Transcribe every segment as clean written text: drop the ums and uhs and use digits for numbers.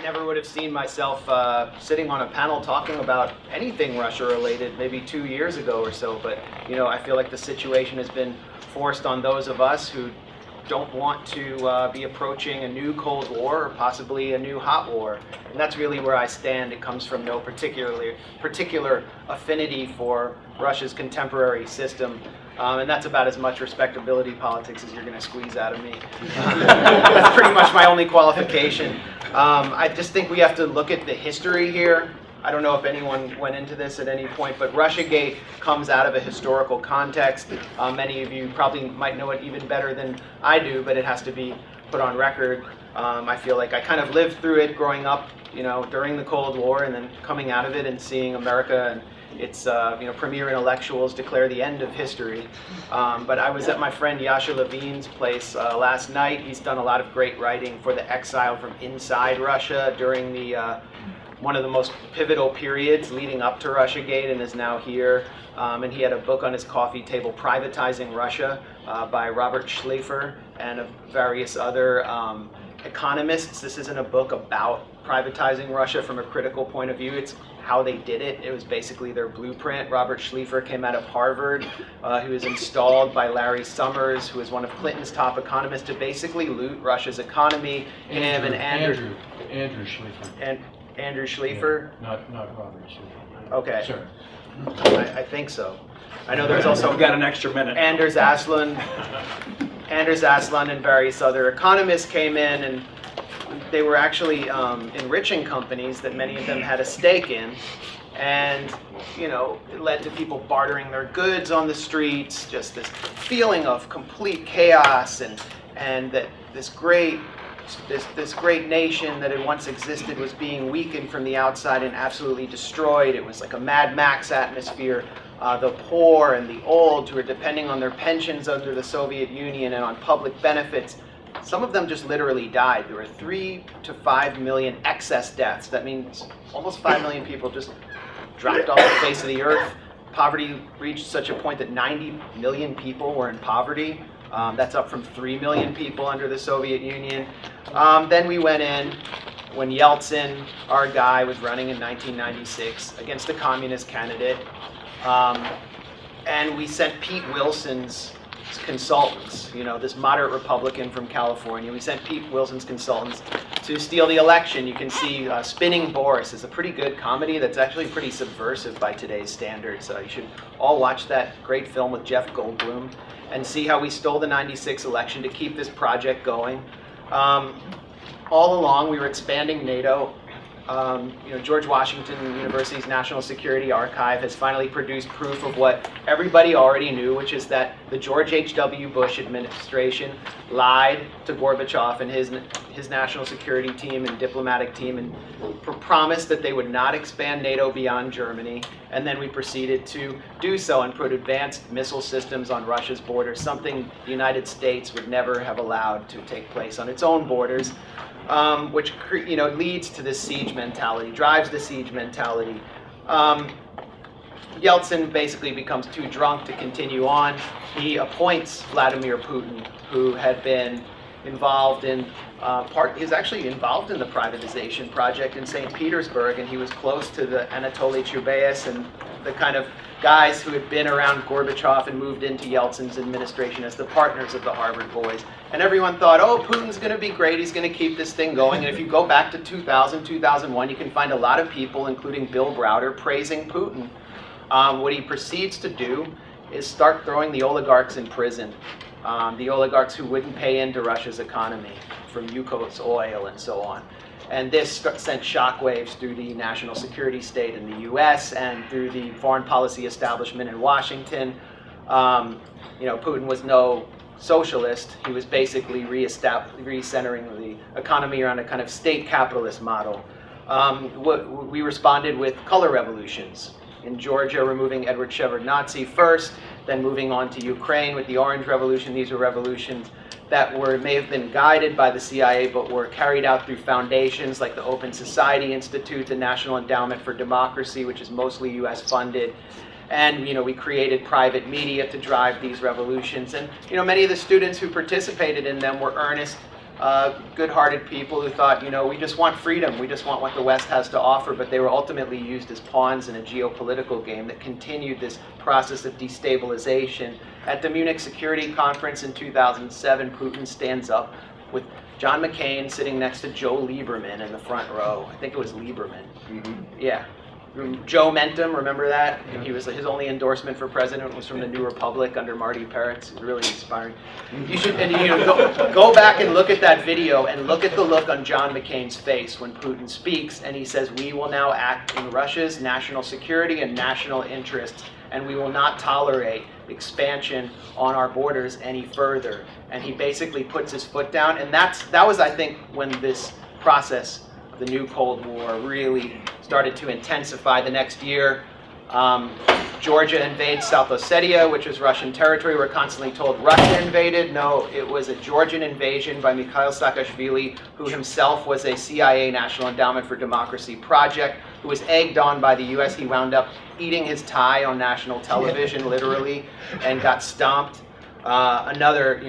never would have seen myself sitting on a panel talking about anything Russia-related maybe 2 years ago or so. But I feel like the situation has been forced on those of us who don't want to be approaching a new Cold War or possibly a new hot war. And that's really where I stand. It comes from no particular affinity for Russia's contemporary system. And that's about as much respectability politics as you're going to squeeze out of me. That's pretty much my only qualification. I just think we have to look at the history here. I don't know if anyone went into this at any point, but Russiagate comes out of a historical context. Many of you probably might know it even better than I do, but it has to be put on record. I feel like I kind of lived through it growing up, during the Cold War, and then coming out of it and seeing America and its premier intellectuals declare the end of history. But I was at my friend Yasha Levine's place last night. He's done a lot of great writing for the exile from inside Russia during the one of the most pivotal periods leading up to Russiagate, and is now here. And he had a book on his coffee table, Privatizing Russia, by Robert Schaeffer and various other economists. This isn't a book about privatizing Russia from a critical point of view. It's how they did it. It was basically their blueprint. Robert Schaeffer came out of Harvard. He was installed by Larry Summers, who was one of Clinton's top economists, to basically loot Russia's economy. Andrew Schaeffer. Andrew Schaeffer? Yeah, not Robert Schaeffer. Okay. Sure. I think so. I know there's also we got an extra minute. Anders Aslan and various other economists came in, and they were actually enriching companies that many of them had a stake in. And it led to people bartering their goods on the streets, just this feeling of complete chaos, and that this great nation that had once existed was being weakened from the outside and absolutely destroyed. It was like a Mad Max atmosphere. The poor and the old, who were depending on their pensions under the Soviet Union and on public benefits, some of them just literally died. There were 3 to 5 million excess deaths. That means almost 5 million people just dropped off the face of the earth. Poverty reached such a point that 90 million people were in poverty. That's up from 3 million people under the Soviet Union. Then we went in when Yeltsin, our guy, was running in 1996 against a communist candidate. And we sent Pete Wilson's consultants, this moderate Republican from California. We sent Pete Wilson's consultants to steal the election. You can see Spinning Boris is a pretty good comedy that's actually pretty subversive by today's standards. You should all watch that great film with Jeff Goldblum and see how we stole the '96 election to keep this project going. All along, we were expanding NATO. George Washington University's National Security Archive has finally produced proof of what everybody already knew, which is that the George H.W. Bush administration lied to Gorbachev and his national security team and diplomatic team and promised that they would not expand NATO beyond Germany. And then we proceeded to do so and put advanced missile systems on Russia's borders, something the United States would never have allowed to take place on its own borders. Which leads to this siege mentality, drives the siege mentality. Yeltsin basically becomes too drunk to continue on. He appoints Vladimir Putin, who had been involved in he was actually involved in the privatization project in St. Petersburg, and he was close to the Anatoly Chubais and the kind of guys who had been around Gorbachev and moved into Yeltsin's administration as the partners of the Harvard boys. And everyone thought, oh, Putin's going to be great, he's going to keep this thing going. And if you go back to 2000, 2001, you can find a lot of people, including Bill Browder, praising Putin. What he proceeds to do is start throwing the oligarchs in prison. The oligarchs who wouldn't pay into Russia's economy, from Yukos oil and so on. And this sent shockwaves through the national security state in the US and through the foreign policy establishment in Washington. Putin was no socialist. He was basically recentering the economy around a kind of state capitalist model. We responded with color revolutions. In Georgia, removing Edward Shevardnadze first, then moving on to Ukraine with the Orange Revolution. These were revolutions that may have been guided by the CIA, but were carried out through foundations like the Open Society Institute, the National Endowment for Democracy, which is mostly US funded. And we created private media to drive these revolutions. And many of the students who participated in them were earnest good-hearted people who thought, we just want freedom, we just want what the West has to offer, but they were ultimately used as pawns in a geopolitical game that continued this process of destabilization. At the Munich Security Conference in 2007, Putin stands up with John McCain sitting next to Joe Lieberman in the front row. I think it was Lieberman. Yeah. Joe Mentum, remember that? He was his only endorsement for president was from the New Republic under Marty Peretz. It was really inspiring. You should go back and look at that video and look at the look on John McCain's face when Putin speaks and he says, "We will now act in Russia's national security and national interests, and we will not tolerate expansion on our borders any further." And he basically puts his foot down, and that was, I think, when this process of the new Cold War really started to intensify. The next year, Georgia invades South Ossetia, which is Russian territory. We're constantly told Russia invaded. No, it was a Georgian invasion by Mikhail Saakashvili, who himself was a CIA National Endowment for Democracy project, who was egged on by the US. He wound up eating his tie on national television, literally, and got stomped. Another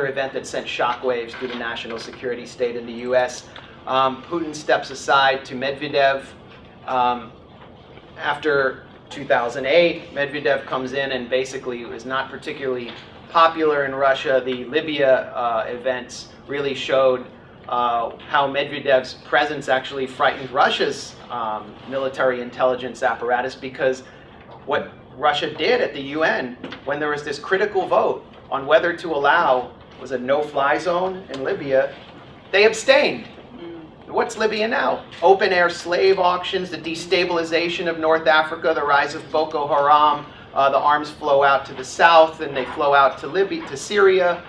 event that sent shockwaves through the national security state in the US. Putin steps aside to Medvedev. After 2008, Medvedev comes in and basically was not particularly popular in Russia. The Libya events really showed how Medvedev's presence actually frightened Russia's military intelligence apparatus, because what Russia did at the UN, when there was this critical vote on whether to allow, was a no-fly zone in Libya, they abstained. What's Libya now? Open-air slave auctions, the destabilization of North Africa, the rise of Boko Haram, the arms flow out to the south and they flow out to Libya, to Syria.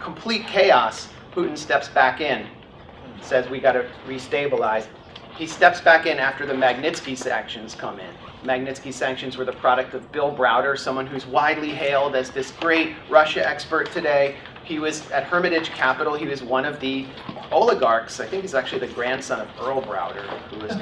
Complete chaos. Putin steps back in, says we got to restabilize. He steps back in after the Magnitsky sanctions come in. Magnitsky sanctions were the product of Bill Browder, someone who's widely hailed as this great Russia expert today. He was at Hermitage Capital. He was one of the oligarchs. I think he's actually the grandson of Earl Browder, who was,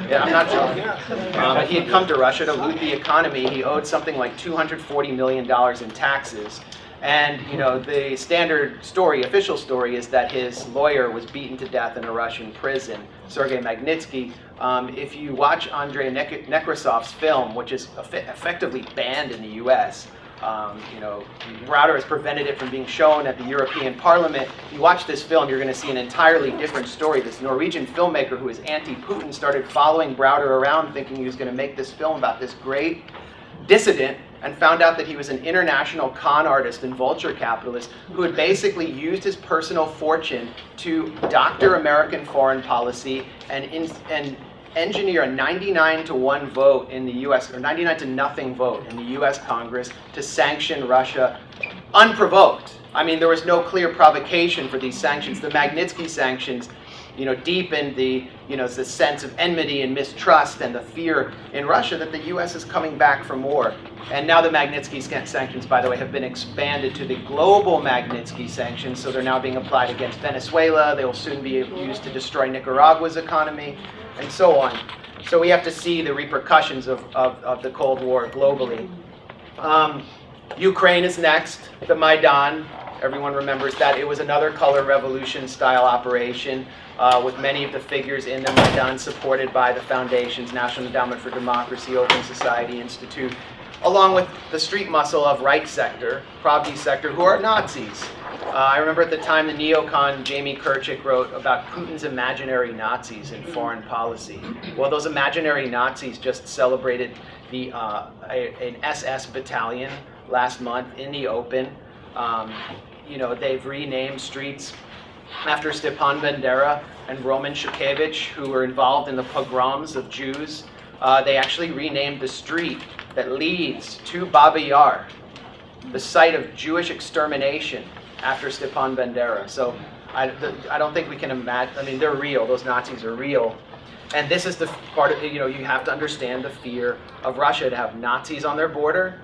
yeah, I'm not sure. But he had come to Russia to loot the economy. He owed something like $240 million in taxes. And the standard story, official story, is that his lawyer was beaten to death in a Russian prison, Sergei Magnitsky. If you watch Andrei Nekrasov's film, which is effectively banned in the US, Browder has prevented it from being shown at the European Parliament. You watch this film, you're going to see an entirely different story. This Norwegian filmmaker who is anti-Putin started following Browder around thinking he was going to make this film about this great dissident, and found out that he was an international con artist and vulture capitalist who had basically used his personal fortune to doctor American foreign policy and engineer a 99-to-1 vote in the US, or 99-to-0 vote in the US Congress to sanction Russia unprovoked. I mean, there was no clear provocation for these sanctions. The Magnitsky sanctions, deepened the sense of enmity and mistrust and the fear in Russia that the US is coming back for more. And now the Magnitsky sanctions, by the way, have been expanded to the global Magnitsky sanctions, so they're now being applied against Venezuela. They will soon be used to destroy Nicaragua's economy, and so on. So we have to see the repercussions of the Cold War globally. Ukraine is next, the Maidan. Everyone remembers that. It was another color revolution style operation with many of the figures in the Maidan supported by the foundations, National Endowment for Democracy, Open Society Institute, along with the street muscle of right sector, Pravdi sector, who are Nazis. I remember at the time the neocon Jamie Kirchik wrote about Putin's imaginary Nazis in foreign policy. Well, those imaginary Nazis just celebrated an SS battalion last month in the open. They've renamed streets after Stepan Bandera and Roman Shukevich, who were involved in the pogroms of Jews. They actually renamed the street that leads to Baba Yar, the site of Jewish extermination, after Stepan Bandera. So I don't think we can imagine. I mean, they're real. Those Nazis are real. And this is the part of, you have to understand the fear of Russia to have Nazis on their border.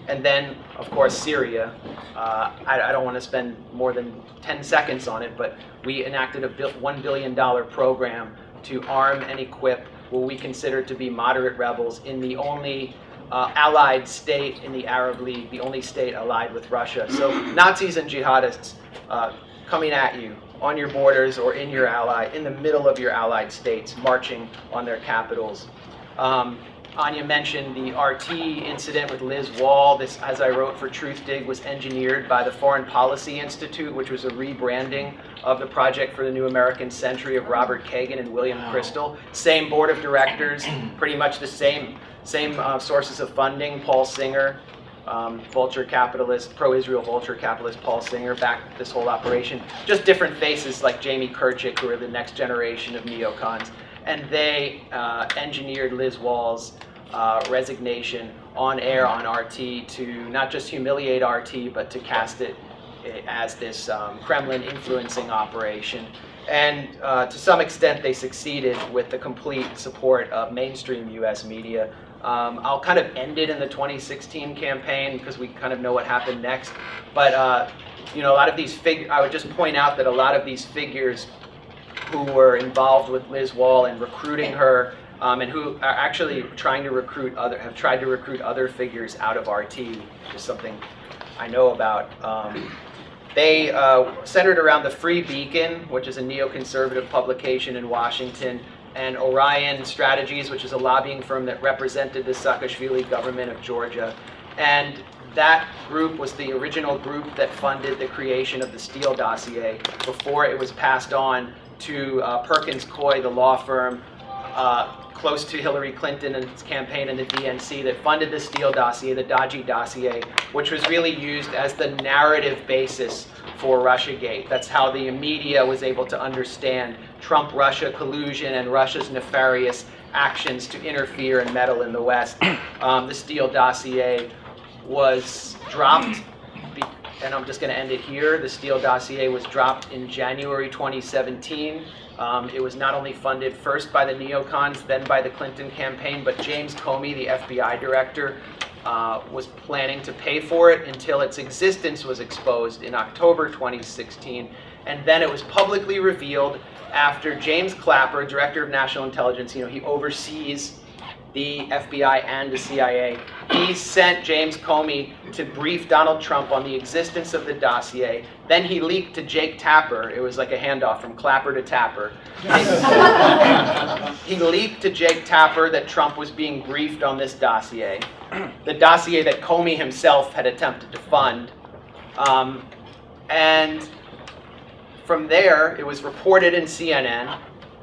And then, of course, Syria. I don't want to spend more than 10 seconds on it, but we enacted a $1 billion program to arm and equip what we consider to be moderate rebels in the only allied state in the Arab League, the only state allied with Russia. So Nazis and jihadists coming at you on your borders or in the middle of your allied states, marching on their capitals. Anya mentioned the RT incident with Liz Wall. This, as I wrote for TruthDig, was engineered by the Foreign Policy Institute, which was a rebranding of the Project for the New American Century of Robert Kagan and William Kristol. Same board of directors, pretty much the same sources of funding. Paul Singer, vulture capitalist, pro-Israel vulture capitalist Paul Singer backed this whole operation. Just different faces like Jamie Kirchick, who are the next generation of neocons. And they engineered Liz Wall's resignation on air on RT to not just humiliate RT, but to cast it as this Kremlin influencing operation. And to some extent, they succeeded with the complete support of mainstream US media. I'll kind of end it in the 2016 campaign because we kind of know what happened next. But you know, a lot of these I would just point out that a lot of these figures who were involved with Liz Wall and recruiting her, and who are actually trying to have tried to recruit other figures out of RT, which is something I know about. They centered around the Free Beacon, which is a neoconservative publication in Washington, and Orion Strategies, which is a lobbying firm that represented the Saakashvili government of Georgia. And that group was the original group that funded the creation of the Steel Dossier before it was passed on to Perkins Coie, the law firm close to Hillary Clinton and its campaign and the DNC that funded the Steel Dossier, the dodgy dossier, which was really used as the narrative basis for Russiagate. That's how the media was able to understand Trump-Russia collusion and Russia's nefarious actions to interfere and meddle in the West. The Steel Dossier was dropped, and I'm just going to end it here. The Steel Dossier was dropped in January 2017. It was not only funded first by the neocons, then by the Clinton campaign, but James Comey, the FBI director, was planning to pay for it until its existence was exposed in October 2016. And then it was publicly revealed after James Clapper, director of national intelligence, he oversees the FBI and the CIA. He sent James Comey to brief Donald Trump on the existence of the dossier. Then he leaked to Jake Tapper. It was like a handoff from Clapper to Tapper. He leaked to Jake Tapper that Trump was being briefed on this dossier, the dossier that Comey himself had attempted to fund. And from there, it was reported in CNN.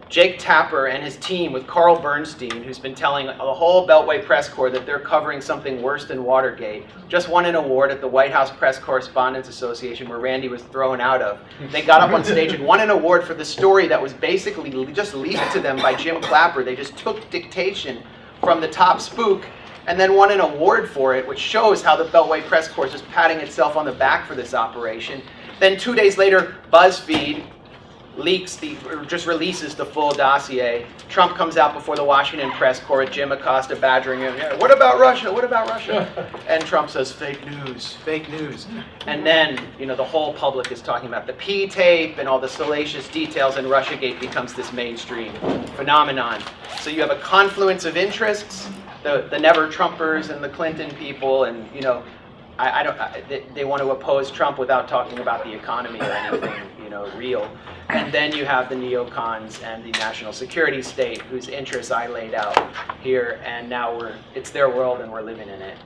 Jake Tapper and his team with Carl Bernstein, who's been telling the whole Beltway press corps that they're covering something worse than Watergate, just won an award at the White House Press Correspondents Association where Randy was thrown out of. They got up on stage and won an award for the story that was basically just leaked to them by Jim Clapper. They just took dictation from the top spook and then won an award for it, which shows how the Beltway press corps is just patting itself on the back for this operation. Then 2 days later, BuzzFeed just releases the full dossier. Trump comes out before the Washington press corps at Jim Acosta badgering him, yeah, what about Russia? What about Russia? And Trump says, fake news, fake news. And then, the whole public is talking about the P-tape and all the salacious details, and Russiagate becomes this mainstream phenomenon. So you have a confluence of interests, the never-Trumpers and the Clinton people, and, they want to oppose Trump without talking about the economy or anything, real. And then you have the neocons and the national security state, whose interests I laid out here, and now it's their world and we're living in it.